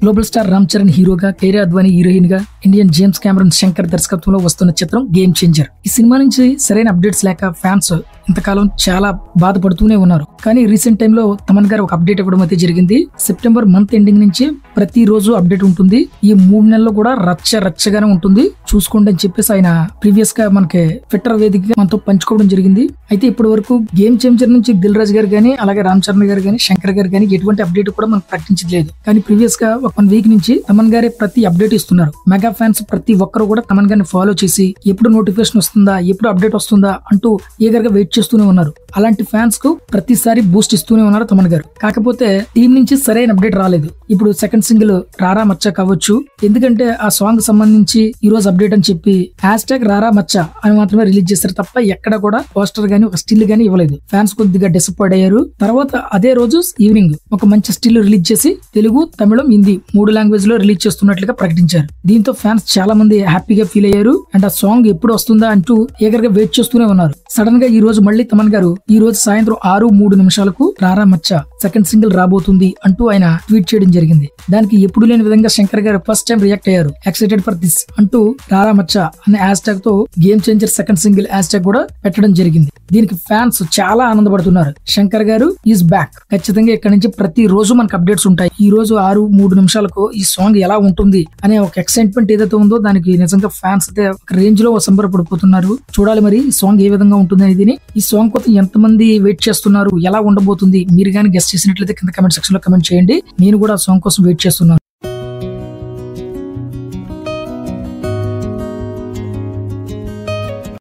Global star Ram Charan హీరోగా, Kiara Advani heroine గా, Indian James Cameron Shankar దర్శకత్వంలో వస్తున్న చిత్రం గేమ్ చేంజర్. ఈ సినిమా నుంచి సరైన అప్డేట్స్ లేక ఫ్యాన్స్ ఇంతకాలం చాలా బాధపడుతూనే ఉన్నారు. కానీ రీసెంట్ టైంలో తమన్ గారు ఒక అప్డేట్ ఇవ్వడం అయితే జరిగింది. సెప్టెంబర్ మంత్ ఎండింగ్ నుంచి ప్రతి రోజు అప్డేట్ ఉంటుంది. ఈ 3 నెలల్లో కూడా రచ్చగానే ఉంటుంది, చూసుకోండి అని చెప్పేసి ఆయన ప్రీవియస్ గా మనకి ట్విట్టర్ వేదికగా మనతో పంచుకోవడం జరిగింది. అయితే ఇప్పటి వరకు గేమ్ చేంజర్ నుంచి దిల్ రాజు గారు గానీ, అలాగే రామ్ చరణ్ గారు గానీ, శంకర్ గారు గానీ ఎటువంటి అప్డేట్ కూడా మనకు ప్రకటించలేదు. కానీ ప్రీవియస్ గా ఒక 1 వీక్ నుంచి తమన్ గారే ప్రతి అప్డేట్ ఇస్తున్నారు. మెగా ఫ్యాన్స్ ప్రతి ఒక్కరు కూడా తమన్ గారిని ఫాలో చేసి ఎప్పుడు నోటిఫికేషన్ వస్తుందా, ఎప్పుడు అప్డేట్ వస్తుందా అంటూ ఈగర్ గా వెయిట్ చేస్తూనే ఉన్నారు. అలాంటి ఫ్యాన్స్ కు ప్రతిసారి బూస్ట్ ఇస్తూనే ఉన్నారు తమన్ గారు. కాకపోతే టీం నుంచి సరైన అప్డేట్ రాలేదు. ఇప్పుడు సెకండ్ సింగిల్ రారా మచ్చ కావచ్చు, ఎందుకంటే ఆ సాంగ్ సంబంధించి ఈ రోజు అప్డేట్ అని చెప్పి #రారా మచ్చ అని మాత్రమే రిలీజ్ చేశారు తప్ప ఎక్కడ కూడా పోస్టర్ గానీ ఒక స్టిల్ గానీ ఇవ్వలేదు. ఫ్యాన్స్ కొద్దిగా డిసప్పాయింట్ అయ్యారు. తర్వాత అదే రోజు ఈవినింగ్ ఒక మంచి స్టిల్ రిలీజ్ చేసి తెలుగు, తమిళం, హిందీ 3 లాంగ్వేజ్ లో రిలీజ్ చేస్తున్నట్లుగా ప్రకటించారు. దీంతో ఫ్యాన్స్ చాలా మంది హ్యాపీగా ఫీల్ అయ్యారు. అండ్ ఆ సాంగ్ ఎప్పుడు వస్తుందా అంటూ ఏగర్గా వెయిట్ చేస్తూనే ఉన్నారు. సడన్ గా ఈ రోజు మళ్ళీ తమన్ గారు ఈ రోజు సాయంత్రం 6:03 రారా మచ్చ సెకండ్ సింగిల్ రాబోతుంది అంటూ ఆయన ట్వీట్ చేయడం జరిగింది. దానికి ఎప్పుడు లేని విధంగా శంకర్ గారు ఫస్ట్ టైం రియాక్ట్ అయ్యారు. ఎక్సైటెడ్ ఫర్ దిస్ అంటూ రారా మచ్చ అనే హ్యాష్ తో game changer second single hash కూడా పెట్టడం జరిగింది. దీనికి ఫ్యాన్స్ చాలా ఆనందపడుతున్నారు. శంకర్ గారు ఈజ్ బ్యాక్. ఖచ్చితంగా ఇక్కడ నుంచి ప్రతి రోజు మనకు అప్డేట్స్ ఉంటాయి. ఈ రోజు 6:03 ఈ సాంగ్ ఎలా ఉంటుంది అనే ఒక ఎక్సైట్మెంట్ ఏదైతే ఉందో దానికి నిజంగా ఫ్యాన్స్ అయితే ఒక రేంజ్ లో సంబరపడిపోతున్నారు. చూడాలి మరి ఈ సాంగ్ ఏ విధంగా ఉంటుంది అనేది. ఈ సాంగ్ కోసం ఎంతమంది వెయిట్ చేస్తున్నారు, ఎలా ఉండబోతుంది, మీరు కానీ గెస్ట్ చేసినట్లయితే కింద కమెంట్ సెక్షన్ లో కమెంట్ చేయండి. నేను కూడా ఆ సాంగ్ కోసం వెయిట్ చేస్తున్నాను.